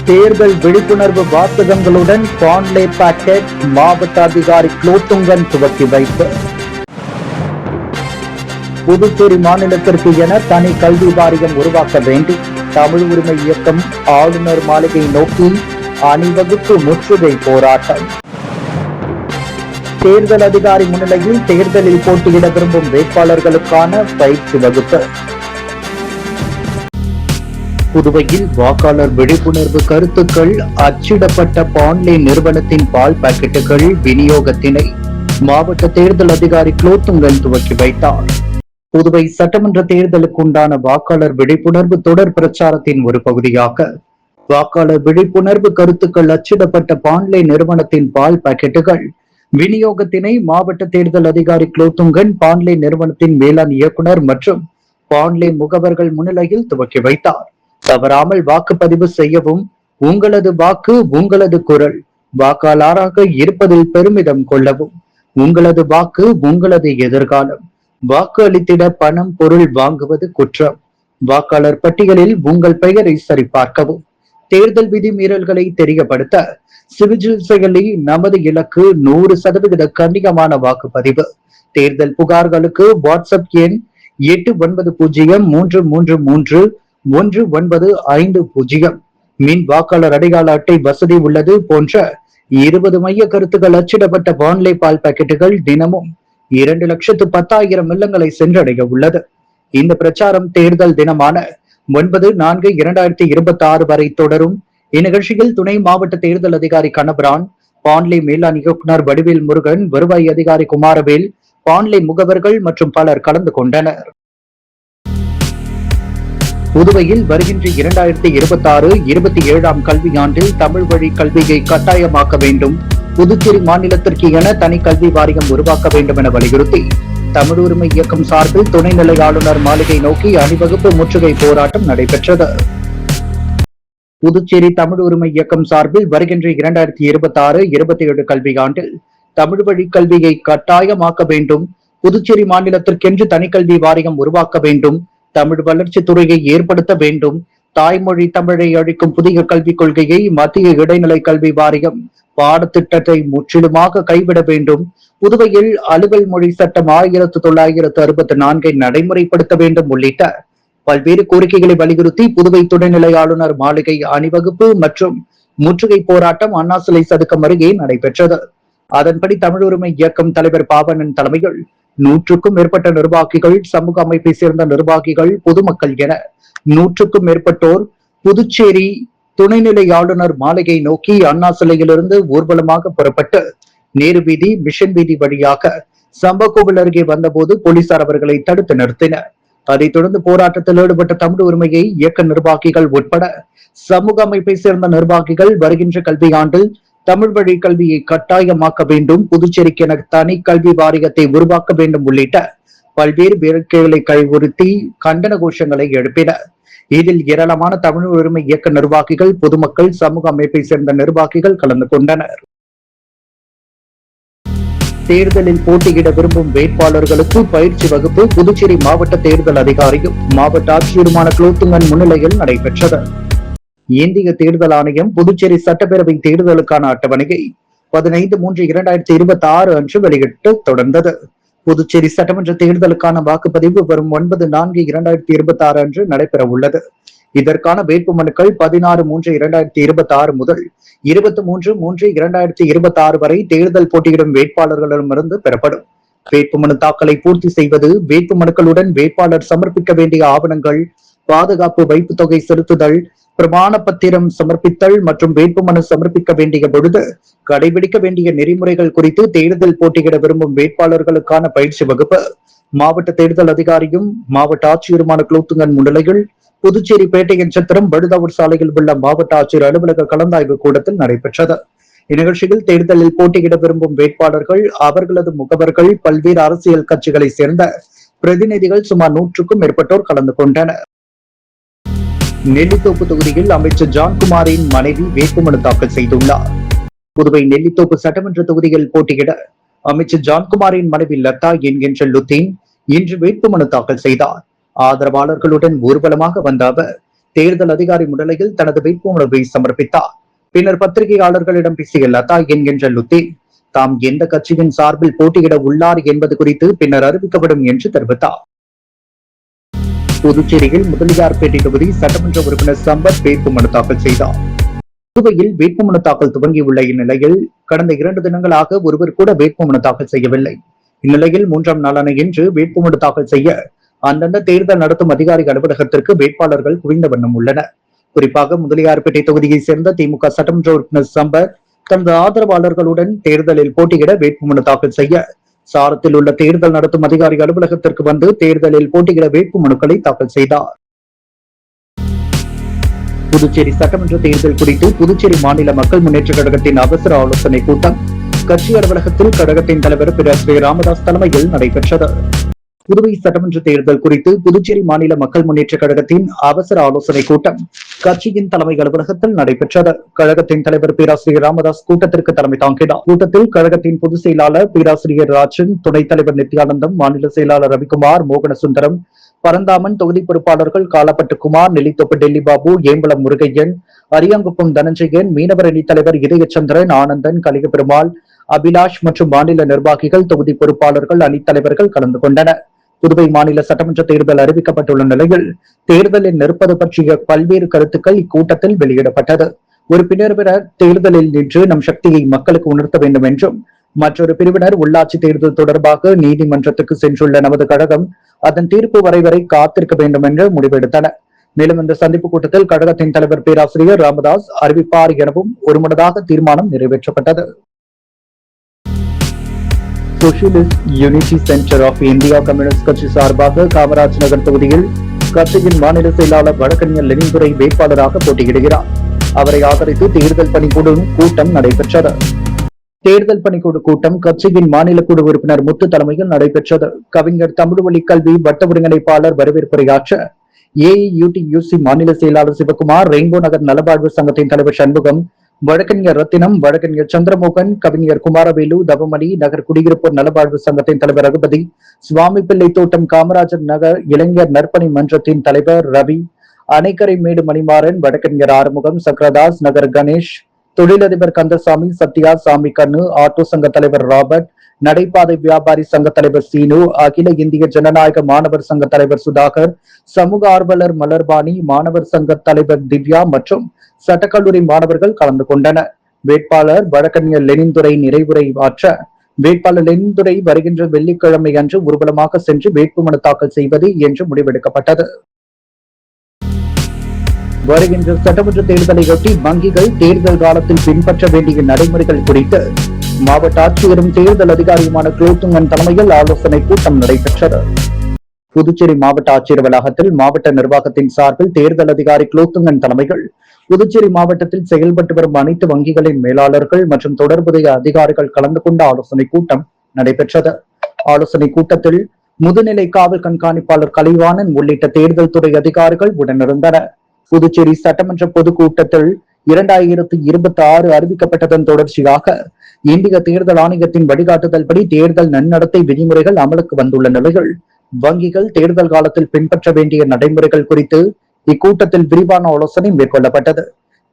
தேர்தல் விழிப்புணர்வு வாசகங்களுடன் பாண்லே பாக்கெட் மாவட்ட அதிகாரி குலோத்துங்கன் துவக்கி வைப்பு. புதுச்சேரி மாநிலத்திற்கு என தனி கல்வி வாரியம் உருவாக்க வேண்டும். தமிழ் உரிமை இயக்கம் ஆளுநர் மாளிகை நோக்கி அணிவகுப்பு முற்றுகை போராட்டம். தேர்தல் அதிகாரி முன்னிலையில் தேர்தலில் போட்டியிட விரும்பும் வேட்பாளர்களுக்கான பயிற்சி வகுப்பு. புதுவையில் வாக்காளர் விழிப்புணர்வு கருத்துக்கள் அச்சிடப்பட்ட பாண்லே நிறுவனத்தின் பால் பாக்கெட்டுகள் விநியோகத்தினை மாவட்ட தேர்தல் அதிகாரி குலோத்துங்கன் துவக்கி வைத்தார். புதுவை சட்டமன்ற தேர்தலுக்கு உண்டான வாக்காளர் விழிப்புணர்வு தொடர் பிரச்சாரத்தின் ஒரு பகுதியாக வாக்காளர் விழிப்புணர்வு கருத்துக்கள் அச்சிடப்பட்ட பாண்லே நிறுவனத்தின் பால் பாக்கெட்டுகள் விநியோகத்தினை மாவட்ட தேர்தல் அதிகாரி குலோத்துங்கன் பாண்லே நிறுவனத்தின் மேலாண் இயக்குனர் மற்றும் பாண்லே முகவர்கள் முன்னிலையில் துவக்கி வைத்தார். தவறாமல் வாக்குப்பதிவு செய்யவும், உங்களது வாக்கு உங்களது குரல், வாக்காளராக இருப்பதில் பெருமிதம் கொள்ளவும், உங்களது வாக்கு உங்களது எதிர்காலம், வாக்கு அளித்திட பணம் பொருள் வாங்குவது குற்றம், வாக்காளர் பட்டியலில் உங்கள் பெயரை சரிபார்க்கவும், தேர்தல் விதிமீறல்களை தெரியப்படுத்த சிவிஜில் செயலி நமது இலக்கு 100% கண்ணியமான வாக்குப்பதிவு. தேர்தல் புகார்களுக்கு வாட்ஸ்அப் எண் 8933331950. மின் வாக்காளர் அடையாள அட்டை வசதி உள்ளது போன்ற 20 மைய கருத்துக்கள் அச்சிடப்பட்ட பாண்லே பால் பாக்கெட்டுகள் தினமும் 2,10,000 இல்லங்களை சென்றடைய உள்ளது. இந்த பிரச்சாரம் தேர்தல் தினமான 9/4/2026 வரை தொடரும். இந்நிகழ்ச்சியில் துணை மாவட்ட தேர்தல் அதிகாரி கனபரான், பாண்லே மேலாண் இயக்குனர் வடிவேல் முருகன், வருவாய் அதிகாரி குமாரவேல், பாண்லே முகவர்கள் மற்றும் பலர் கலந்து கொண்டனர். புதுவையில் வருகின்ற 2026-27 கல்வியாண்டில் தமிழ் வழி கல்வியை கட்டாயமாக்க வேண்டும். புதுச்சேரி மாநிலத்திற்கு என தனி கல்வி வாரியம் உருவாக்க வேண்டும் என வலியுறுத்தி தமிழ் உரிமை இயக்கம் சார்பில் துணைநிலை ஆளுநர் மாளிகை நோக்கி அணிவகுப்பு முற்றுகை போராட்டம் நடைபெற்றது. புதுச்சேரி தமிழ் உரிமை இயக்கம் சார்பில் வருகின்ற 2026-27 கல்வியாண்டில் தமிழ் வழி கல்வியை கட்டாயமாக்க வேண்டும். புதுச்சேரி மாநிலத்திற்கென்று தனி கல்வி வாரியம் உருவாக்க வேண்டும். தமிழ் வளர்ச்சி துறையை ஏற்படுத்த வேண்டும். தாய்மொழி தமிழை அழிக்கும் புதிய கல்விக் கொள்கையை மத்திய இடைநிலை கல்வி வாரியம் பாடத்திட்டத்தை முற்றிலுமாக கைவிட வேண்டும். புதுவையில் அலுவல் மொழி சட்டம் 1964 நடைமுறைப்படுத்த வேண்டும் உள்ளிட்ட பல்வேறு கோரிக்கைகளை வலியுறுத்தி புதுவை துணைநிலை ஆளுநர் மாளிகை அணிவகுப்பு மற்றும் முற்றுகை போராட்டம் அண்ணா சிலை சதுக்கம் அருகே நடைபெற்றது. அதன்படி தமிழ் உரிமை இயக்கம் தலைவர் பாவனன் தலைமையில் 100க்கும் மேற்பட்ட நிர்வாகிகள், சமூக அமைப்பை சேர்ந்த நிர்வாகிகள், பொதுமக்கள் என 100க்கும் மேற்பட்டோர் புதுச்சேரி துணைநிலை ஆளுநர் மாளிகை நோக்கி அண்ணா சிலையிலிருந்து ஊர்வலமாக புறப்பட்டு நேரு வீதி, மிஷன் வீதி வழியாக சம்பகோவில் அருகே வந்தபோது போலீசார் அவர்களை தடுத்து நிறுத்தினர். அதைத் தொடர்ந்து போராட்டத்தில் ஈடுபட்ட தமிழ் உரிமையை இயக்க நிர்வாகிகள் உட்பட சமூக அமைப்பை சேர்ந்த நிர்வாகிகள் வருகின்ற கல்வியாண்டில் தமிழ் வழி கல்வியை கட்டாயமாக்க வேண்டும், புதுச்சேரிக்கு என தனி கல்வி வாரியத்தை உருவாக்க வேண்டும் உள்ளிட்ட பல்வேறு வேட்கைகளை கையுறுத்தி கண்டன கோஷங்களை எழுப்பினர். இதில் ஏராளமான தமிழ் உரிமை இயக்க நிர்வாகிகள், பொதுமக்கள், சமூக அமைப்பை சேர்ந்த நிர்வாகிகள் கலந்து கொண்டனர். தேர்தலில் போட்டியிட விரும்பும் வேட்பாளர்களுக்கு பயிற்சி வகுப்பு புதுச்சேரி மாவட்ட தேர்தல் அதிகாரியும் மாவட்ட ஆட்சியருமான குலோத்துங்கன் முன்னிலையில் நடைபெற்றது. இந்திய தேர்தல் ஆணையம் புதுச்சேரி சட்டப்பேரவை தேர்தலுக்கான அட்டவணையை 15/3/2026 அன்று வெளியிட்டு தொடர்ந்தது. புதுச்சேரி சட்டமன்ற தேர்தலுக்கான வாக்குப்பதிவு வரும் 9/4/2026 அன்று நடைபெற உள்ளது. இதற்கான வேட்புமனுக்கள் 16/3/2026 முதல் 23/3/2026 வரை தேர்தல் போட்டியிடும் வேட்பாளர்களிடமிருந்து பெறப்படும். வேட்புமனு தாக்கலை பூர்த்தி செய்வது, வேட்புமனுக்களுடன் வேட்பாளர் சமர்ப்பிக்க வேண்டிய ஆவணங்கள், பாதுகாப்பு வைப்பு தொகை செலுத்துதல், பிரமாண பத்திரம் சமர்ப்பித்தல் மற்றும் வேட்புமனு சமர்ப்பிக்க வேண்டிய பொழுது கடைபிடிக்க வேண்டிய நெறிமுறைகள் குறித்து தேர்தல் போட்டியிட விரும்பும் வேட்பாளர்களுக்கான பயிற்சி வகுப்பு மாவட்ட தேர்தல் அதிகாரியும் மாவட்ட ஆட்சியருமான குலோத்துங்கன் முன்னிலையில் புதுச்சேரி பேட்டை நட்சத்திரம் பழுதாவூர் சாலையில் உள்ள மாவட்ட ஆட்சியர் அலுவலக கலந்தாய்வு கூடத்தில் நடைபெற்றது. இந்நிகழ்ச்சியில் தேர்தலில் போட்டியிட விரும்பும் வேட்பாளர்கள், அவர்களது முகவர்கள், பல்வேறு அரசியல் கட்சிகளை சேர்ந்த பிரதிநிதிகள் சுமார் 100க்கும் மேற்பட்டோர் கலந்து கொண்டனர். நெல்லித்தோப்பு தொகுதியில் அமைச்சர் ஜான்குமாரின் மனைவி வேட்புமனு தாக்கல் செய்துள்ளார். புதுவை நெல்லித்தோப்பு சட்டமன்ற தொகுதியில் போட்டியிட அமைச்சர் ஜான்குமாரின் மனைவி லதா என்கின்ற லுத்தீன் இன்று வேட்புமனு தாக்கல் செய்தார். ஆதரவாளர்களுடன் ஊர்வலமாக வந்த அவர் தேர்தல் அதிகாரி முன்னிலையில் தனது வேட்புமனுவை சமர்ப்பித்தார். பின்னர் பத்திரிகையாளர்களிடம் பேசிய லதா என்கின்ற லுத்தீன் தாம் எந்த கட்சியின் சார்பில் போட்டியிட உள்ளார் என்பது குறித்து பின்னர் அறிவிக்கப்படும் என்று தெரிவித்தார். புதுச்சேரியில் முதலியார்பேட்டை தொகுதி சட்டமன்ற உறுப்பினர் சம்பத் வேட்புமனு தாக்கல் செய்தார். புதுவையில் வேட்புமனு தாக்கல் துவங்கியுள்ள இந்நிலையில் கடந்த 2 தினங்களாக ஒருவர் கூட வேட்புமனு தாக்கல் செய்யவில்லை. இந்நிலையில் 3ஆம் நாளான இன்று வேட்புமனு தாக்கல் செய்ய அந்தந்த தேர்தல் நடத்தும் அதிகாரி அலுவலகத்திற்கு வேட்பாளர்கள் குவிந்த வண்ணம் உள்ளனர். குறிப்பாக முதலியார்பேட்டை தொகுதியை சேர்ந்த திமுக சட்டமன்ற உறுப்பினர் சம்பத் தனது ஆதரவாளர்களுடன் தேர்தலில் போட்டியிட வேட்புமனு தாக்கல் செய்ய சாரத்தில் உள்ள தேர்தல் நடத்தும் அதிகாரி அலுவலகத்திற்கு வந்து தேர்தலில் போட்டியிட வேட்புமனுக்களை தாக்கல் செய்தார். புதுச்சேரி சட்டமன்ற தேர்தல் குறித்து புதுச்சேரி மாநில மக்கள் முன்னேற்ற கழகத்தின் அவசர ஆலோசனை கூட்டம் கட்சி அலுவலகத்தில் கழகத்தின் தலைவர் பேராசிரியர் ராமதாஸ் தலைமையில் நடைபெற்றது. புதுவை சட்டமன்ற தேர்தல் குறித்து புதுச்சேரி மாநில மக்கள் முன்னேற்ற கழகத்தின் அவசர ஆலோசனை கூட்டம் கட்சியின் தலைமை அலுவலகத்தில் நடைபெற்றது. கழகத்தின் தலைவர் பேராசிரியர் ராமதாஸ் கூட்டத்திற்கு தலைமை தாங்கினார். கூட்டத்தில் கழகத்தின் பொதுச் செயலாளர் பேராசிரியர் ராஜன், துணைத் தலைவர் நித்யானந்தம், மாநில செயலாளர் ரவிக்குமார், மோகனசுந்தரம், பரந்தாமன், தொகுதி பொறுப்பாளர்கள் காலப்பட்டு குமார், நெல்லித்தோப்பு டெல்லி பாபு, ஏம்பலம் முருகையன், அரியாங்குப்பம் தனஞ்சயன், மீனவர் அணி தலைவர் இதயச்சந்திரன், ஆனந்தன், கலிகபெருமாள், அபிலாஷ் மற்றும் மாநில நிர்வாகிகள், தொகுதி பொறுப்பாளர்கள், அணித் தலைவர்கள் கலந்து கொண்டனர். புதுவை மாநில சட்டமன்ற தேர்தல் அறிவிக்கப்பட்டுள்ள நிலையில் தேர்தலில் நிற்பது பற்றிய பல்வேறு கருத்துக்கள் இக்கூட்டத்தில் வெளியிடப்பட்டது. ஒரு பிரிவினர் தேர்தலில் நின்று நம் சக்தியை மக்களுக்கு உணர்த்த வேண்டும் என்றும், மற்றொரு பிரிவினர் உள்ளாட்சி தேர்தல் தொடர்பாக நீதிமன்றத்துக்கு சென்றுள்ள நமது கழகம் அதன் தீர்ப்பு வரை காத்திருக்க வேண்டும் என்று முடிவெடுத்தனர். மேலும் இந்த சந்திப்பு கூட்டத்தில் கழகத்தின் தலைவர் பேராசிரியர் ராமதாஸ் அறிவிப்பார் எனவும் ஒருமனதாக தீர்மானம் நிறைவேற்றப்பட்டது. Socialist unity centre of India communist கட்சி சார்பாக காமராஜ் நகர் தொகுதியில் கட்சியின் மாநில செயலாளர் வழக்கறிஞர் லெனின்துரை வேட்பாளராக போட்டியிடுகிறார். அவரை ஆதரித்து தேர்தல் பணிக்குழு கூட்டம் நடைபெற்றது. தேர்தல் பணிக்குழு கூட்டம் கட்சியின் மாநில குழு உறுப்பினர் முத்து தலைமையில் நடைபெற்றது. கவிஞர் தமிழ்வழி கல்வி வட்ட ஒருங்கிணைப்பாளர் வரவேற்புரையாற்ற ஏஐயுடியூசி மாநில செயலாளர் சிவகுமார், ரெயின்போ நகர் நலவாழ்வு சங்கத்தின் தலைவர் சண்முகம், வழக்கறிஞர் ரத்தினம், வழக்கறிஞர் சந்திரமோகன், கவிஞர் குமாரவேலு, தவமணி, நகர் குடியிருப்போர் நலவாழ்வு சங்கத்தின் தலைவர் ரகுபதி, சுவாமி பிள்ளை தோட்டம் காமராஜர் நகர் இளைஞர் நற்பணி மன்றத்தின் தலைவர் ரவி, அணைக்கரை மேடு மணிமாறன், வழக்கறிஞர் ஆறுமுகம், சக்ரதாஸ், நகர் கணேஷ், தொழிலதிபர் கந்தசாமி, சத்யா, சாமி கண்ணு, ஆட்டோ சங்க தலைவர் ராபர்ட், நடைபாதை வியாபாரி சங்க தலைவர் சீனு, அகில இந்திய ஜனநாயக மாணவர் சங்க தலைவர் சுதாகர், சமூக ஆர்வலர் மலர்பாணி, மாணவர் சங்க தலைவர் திவ்யா மற்றும் சட்டக்கல்லூரி மாணவர்கள் கலந்து கொண்டனர். வேட்பாளர் வழக்கறிஞர் லெனின்துரை நிறைவுரை ஆற்ற வேட்பாளர் லெனின்துரை வருகின்ற வெள்ளிக்கிழமை அன்று ஊர்வலமாக சென்று வேட்புமனு தாக்கல் செய்வது என்று முடிவெடுக்கப்பட்டது. வருகின்ற சட்டமன்ற தேர்தலையொட்டி வங்கிகள் தேர்தல் காலத்தில் பின்பற்ற வேண்டிய நடைமுறைகள் குறித்து மாவட்ட ஆட்சியரும் தேர்தல் அதிகாரியுமான குலோத்துங்கன் தலைமையில் ஆலோசனை கூட்டம் நடைபெற்றது. புதுச்சேரி மாவட்ட ஆட்சியர் வளாகத்தில் மாவட்ட நிர்வாகத்தின் சார்பில் தேர்தல் அதிகாரி குலோத்துங்கன் தலைமையில் புதுச்சேரி மாவட்டத்தில் செயல்பட்டு வரும் அனைத்து வங்கிகளின் மேலாளர்கள் மற்றும் தொடர்புடைய அதிகாரிகள் கலந்து கொண்ட ஆலோசனை கூட்டம் நடைபெற்றது. ஆலோசனை கூட்டத்தில் முதுநிலை காவல் கண்காணிப்பாளர் கலைவாணன் உள்ளிட்ட தேர்தல் துறை அதிகாரிகள் உடனிருந்தனர். புதுச்சேரி சட்டமன்ற பொதுக்கூட்டத்தில் 2026 அறிவிக்கப்பட்டதன் தொடர்ச்சியாக இந்திய தேர்தல் ஆணையத்தின் வழிகாட்டுதல்படி தேர்தல் நன்னடத்தை விதிமுறைகள் அமலுக்கு வந்துள்ள நிலையில் வங்கிகள் தேர்தல் காலத்தில் பின்பற்ற வேண்டிய நடைமுறைகள் குறித்து இக்கூட்டத்தில் விரிவான ஆலோசனை மேற்கொள்ளப்பட்டது.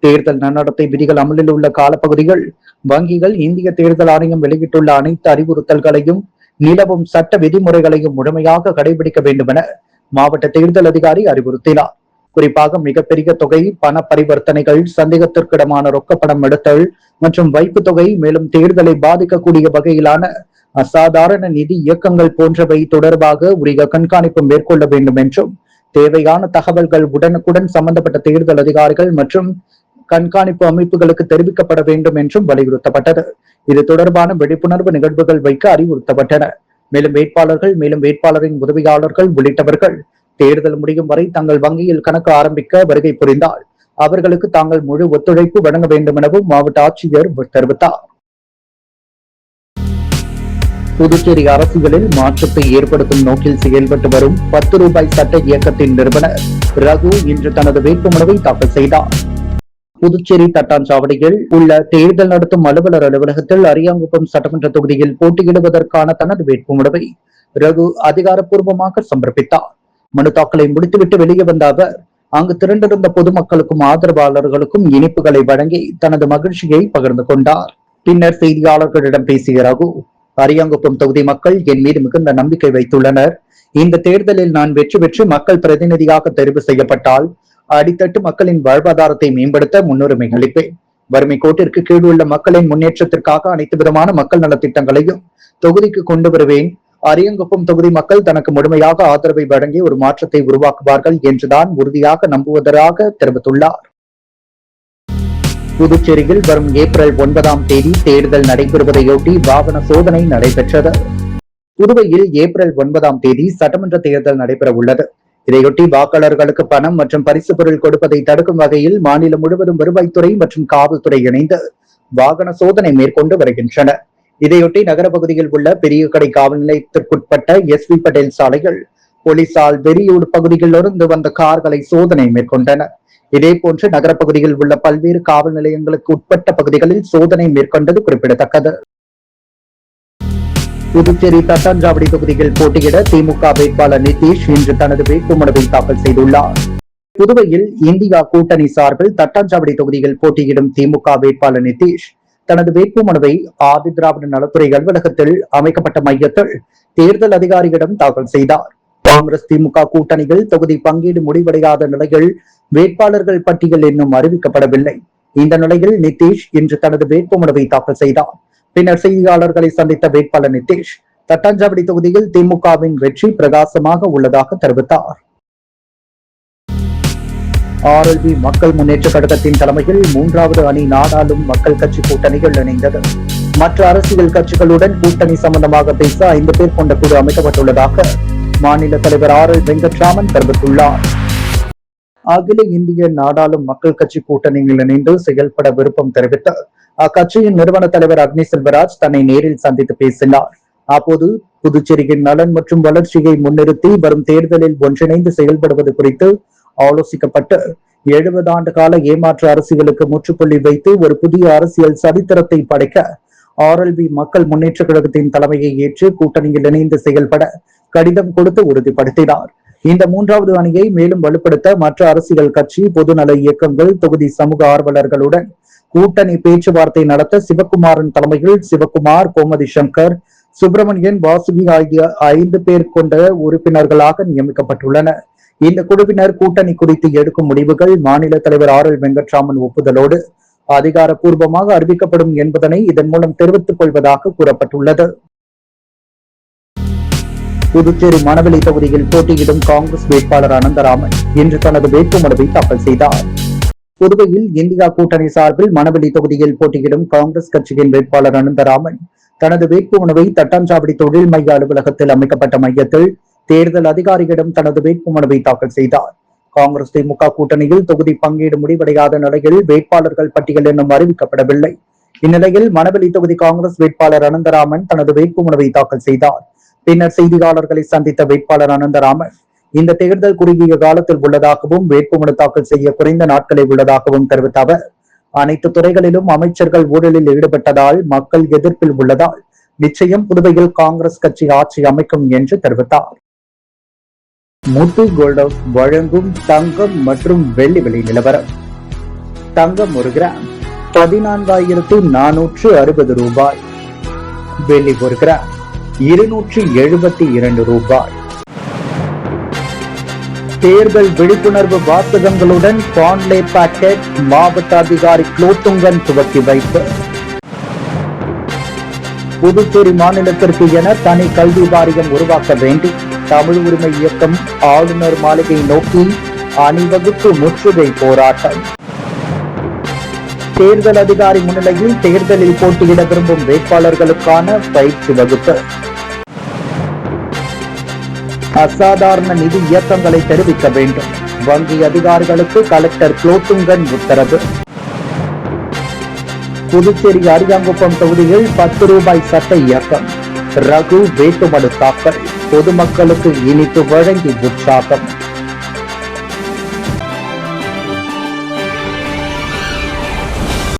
தேர்தல் நன்னடத்தை விதிகள் அமலில் உள்ள காலப்பகுதிகள் வங்கிகள் இந்திய தேர்தல் ஆணையம் வெளியிட்டுள்ள அனைத்து அறிவுறுத்தல்களையும் நிலவும் சட்ட விதிமுறைகளையும் முழுமையாக கடைபிடிக்க வேண்டும் என மாவட்ட தேர்தல் அதிகாரி அறிவுறுத்தினார். குறிப்பாக மிகப்பெரிய தொகை பண பரிவர்த்தனைகள், சந்தேகத்திற்கிடமான ரொக்க பணம் எடுத்தல் மற்றும் வைப்பு தொகை, மேலும் தேர்தலை பாதிக்கக்கூடிய வகையிலான அசாதாரண நிதி இயக்கங்கள் போன்றவை தொடர்பாக உரிய கண்காணிப்பு மேற்கொள்ள வேண்டும் என்றும், தேவையான தகவல்கள் உடனுக்குடன் சம்பந்தப்பட்ட தேர்தல் அதிகாரிகள் மற்றும் கண்காணிப்பு அமைப்புகளுக்கு தெரிவிக்கப்பட வேண்டும் என்றும் வலியுறுத்தப்பட்டது. இது தொடர்பான விழிப்புணர்வு நிகழ்வுகள் வைக்க அறிவுறுத்தப்பட்டன. மேலும் வேட்பாளரின் உதவியாளர்கள் உள்ளிட்டவர்கள் தேர்தல் முடியும் வரை தங்கள் வங்கியில் கணக்கு ஆரம்பிக்க வருகை புரிந்தால் அவர்களுக்கு தாங்கள் முழு ஒத்துழைப்பு வழங்க வேண்டும் எனவும் மாவட்ட ஆட்சியர் தெரிவித்தார். புதுச்சேரி அரசியலில் மாற்றத்தை ஏற்படுத்தும் நோக்கில் செயல்பட்டு வரும் 10 ரூபாய் சட்ட இயக்கத்தின் நிறுவனர் ரகு இன்று தனது வேட்புமனுவை தாக்கல் செய்தார். புதுச்சேரி தட்டாஞ்சாவடியில் உள்ள தேர்தல் நடத்தும் அலுவலர் அலுவலகத்தில் அரியாங்குப்பம் சட்டமன்ற தொகுதியில் போட்டியிடுவதற்கான தனது வேட்புமனுவை ரகு அதிகாரப்பூர்வமாக சமர்ப்பித்தார். மனு தாக்கலை முடித்துவிட்டு வெளியே வந்த அவர் அங்கு திரண்டிருந்த பொதுமக்களுக்கும் ஆதரவாளர்களுக்கும் இனிப்புகளை வழங்கி தனது மகிழ்ச்சியை பகிர்ந்து கொண்டார். பின்னர் செய்தியாளர்களிடம் பேசிய ரகு, அரியாங்குப்பம் தொகுதி மக்கள் என் மீது மிகுந்த நம்பிக்கை வைத்துள்ளனர். இந்த தேர்தலில் நான் வெற்றி பெற்று மக்கள் பிரதிநிதியாக தெரிவு செய்யப்பட்டால் அடித்தட்டு மக்களின் வாழ்வாதாரத்தை மேம்படுத்த முன்னுரிமை அளிப்பேன். வறுமை கோட்டிற்கு கீழ் உள்ள மக்களின் முன்னேற்றத்திற்காக அனைத்து விதமான மக்கள் நலத்திட்டங்களையும் தொகுதிக்கு கொண்டு வருவேன். அரியாங்குப்பம் தொகுதி மக்கள் தனக்கு முழுமையாக ஆதரவை வழங்கி ஒரு மாற்றத்தை உருவாக்குவார்கள் என்றுதான் உறுதியாக நம்புவதாக தெரிவித்துள்ளார். புதுச்சேரியில் வரும் ஏப்ரல் 9ஆம் தேதி தேர்தல் நடைபெறுவதையொட்டி வாகன சோதனை நடைபெற்றது. புதுவையில் ஏப்ரல் 9ஆம் தேதி சட்டமன்ற தேர்தல் நடைபெற உள்ளது. இதையொட்டி வாக்காளர்களுக்கு பணம் மற்றும் பரிசு பொருள் கொடுப்பதை தடுக்கும் வகையில் மாநிலம் முழுவதும் வருவாய்த்துறை மற்றும் காவல்துறை இணைந்து வாகன சோதனை மேற்கொண்டு வருகின்றன. இதையொட்டி நகர பகுதியில் உள்ள பெரிய கடை காவல் நிலையத்திற்குட்பட்ட SV பட்டேல் சாலைகள் போலீசால் வெறியூர் பகுதியிலிருந்து வந்த கார்களை சோதனை மேற்கொண்டனர். இதேபோன்று நகர பகுதியில் உள்ள பல்வேறு காவல் நிலையங்களுக்கு உட்பட்ட பகுதிகளில் சோதனை மேற்கொண்டது குறிப்பிடத்தக்கது. புதுச்சேரி தட்டாஞ்சாவடி தொகுதியில் போட்டியிட திமுக வேட்பாளர் நிதிஷ் இன்று தனது வேட்புமனுவை தாக்கல் செய்துள்ளார். புதுவையில் இந்தியா கூட்டணி சார்பில் தட்டாஞ்சாவடி தொகுதியில் போட்டியிடும் திமுக வேட்பாளர் நிதிஷ் தனது வேட்புமனுவை ஆதி திராவிட நலத்துறை அலுவலகத்தில் அமைக்கப்பட்ட மையத்தில் தேர்தல் அதிகாரியிடம் தாக்கல் செய்தார். காங்கிரஸ் திமுக கூட்டணியில் தொகுதி பங்கீடு முடிவடையாத நிலையில் வேட்பாளர்கள் பட்டியல் இன்னும் அறிவிக்கப்படவில்லை. இந்த நிலையில் நிதிஷ் இன்று தனது வேட்புமனுவை தாக்கல் செய்தார். பின்னர் செய்தியாளர்களை சந்தித்த வேட்பாளர் நிதிஷ் தட்டாஞ்சாவடி தொகுதியில் திமுகவின் வெற்றி பிரகாசமாக உள்ளதாக தெரிவித்தார். RLB மக்கள் முன்னேற்ற கழகத்தின் தலைமையில் 3வது அணி நாடாளும் மக்கள் கட்சி கூட்டணியில் இணைந்தது. மற்ற அரசியல் கட்சிகளுடன் கூட்டணி சம்பந்தமாக பேச 5 பேர் கொண்ட குழு அமைக்கப்பட்டுள்ளதாக மாநில தலைவர் RL வெங்கட்ராமன் தெரிவித்துள்ளார். அகில இந்திய நாடாளும் மக்கள் கட்சி கூட்டணியில் இணைந்து செயல்பட விருப்பம் தெரிவித்த அக்கட்சியின் நிறுவன தலைவர் அக்னி செல்வராஜ் தன்னை நேரில் சந்தித்து பேசினார். அப்போது புதுச்சேரியின் நலன் மற்றும் வளர்ச்சியை முன்னிறுத்தி வரும் தேர்தலில் ஒன்றிணைந்து செயல்படுவது குறித்து ஆலோசிக்கப்பட்டு 70 ஆண்டு கால ஏமாற்று அரசியலுக்கு முற்றுப்புள்ளி வைத்து ஒரு புதிய அரசியல் சரித்திரத்தை படைக்க RLB மக்கள் முன்னேற்ற கழகத்தின் தலைமையை ஏற்று கூட்டணியில் இணைந்து செயல்பட கடிதம் கொடுத்து உறுதிப்படுத்தினார். இந்த 3வது அணியை மேலும் வலுப்படுத்த மற்ற அரசியல் கட்சி, பொதுநல இயக்கங்கள், தொகுதி சமூக ஆர்வலர்களுடன் கூட்டணி பேச்சுவார்த்தை நடத்த சிவகுமாரின் தலைமையில் சிவகுமார், கோமதி சங்கர், சுப்பிரமணியன், வாசுகி ஆகிய 5 பேர் கொண்ட உறுப்பினர்களாக நியமிக்கப்பட்டுள்ளனர். இந்த குழுவினர் கூட்டணி குறித்து எடுக்கும் முடிவுகள் மாநில தலைவர் RL வெங்கட்ராமன் ஒப்புதலோடு அதிகாரப்பூர்வமாக அறிவிக்கப்படும் என்பதனை இதன் மூலம் தெரிவித்துக் கொள்வதாக கூறப்பட்டுள்ளது. புதுச்சேரி மணவெளி தொகுதியில் போட்டியிடும் காங்கிரஸ் வேட்பாளர் அனந்தராமன் இன்று தனது வேட்புமனுவை தாக்கல் செய்தார். புதுவையில் இந்தியா கூட்டணி சார்பில் மணவெளி தொகுதியில் போட்டியிடும் காங்கிரஸ் கட்சியின் வேட்பாளர் அனந்தராமன் தனது வேட்புமனுவை தட்டாஞ்சாவடி தொழில் மைய அலுவலகத்தில் அமைக்கப்பட்ட மையத்தில் தேர்தல் அதிகாரியிடம் தனது வேட்புமனுவை தாக்கல் செய்தார். காங்கிரஸ் திமுக கூட்டணியில் தொகுதி பங்கீடு முடிவடையாத நிலையில் வேட்பாளர்கள் பட்டியல் இன்னும் அறிவிக்கப்படவில்லை. இந்நிலையில் மணவெளி தொகுதி காங்கிரஸ் வேட்பாளர் அனந்தராமன் தனது வேட்புமனுவை தாக்கல் செய்தார். பின்னர் செய்தியாளர்களை சந்தித்த வேட்பாளர் அனந்தராமன் இந்த தேர்தல் குறுகிய காலத்தில் உள்ளதாகவும் வேட்புமனு தாக்கல் செய்ய குறைந்த நாட்களே உள்ளதாகவும் தெரிவித்த அவர், அனைத்து துறைகளிலும் அமைச்சர்கள் ஊழலில் ஈடுபட்டதால் மக்கள் எதிர்ப்பில் உள்ளதால் நிச்சயம் புதுவையில் காங்கிரஸ் கட்சி ஆட்சி அமைக்கும் என்று தெரிவித்தார். முத்து கோல்ட் ஹவுஸ் வழங்கும் தங்கம் மற்றும் வெள்ளி விலை நிலவரம். தங்கம் 1 கிராம் 14,460 ரூபாய். வெள்ளி 1 கிராம் 272 ரூபாய். தேர்தல் விழிப்புணர்வு வாசகங்களுடன் பாண்லே பாக்கெட் மாவட்ட அதிகாரி குலோத்துங்கன் துவக்கி வைப்பு. புதுச்சேரி மாநிலத்திற்கு என தனி கல்வி வாரியம் உருவாக்க வேண்டி தமிழ் உரிமை இயக்கம் ஆளுநர் மாளிகை நோக்கி அணிவகுப்பு முற்றுகை போராட்டம். தேர்தல் அதிகாரி முன்னிலையில் தேர்தலில் போட்டியிட விரும்பும் வேட்பாளர்களுக்கான பயிற்சி வகுப்பு. அசாதாரண நிதி இயக்கங்களை தெரிவிக்க வேண்டும், வங்கி அதிகாரிகளுக்கு கலெக்டர் குலோத்துங்கன் உத்தரவு. புதுச்சேரி அரியாங்குப்பம் தொகுதியில் 10 ரூபாய் சட்ட இயக்கம். ரகு வேட்புமனு தாக்கல், பொதுமக்களுக்கு இனிப்பு வழங்கி உற்சாகம்.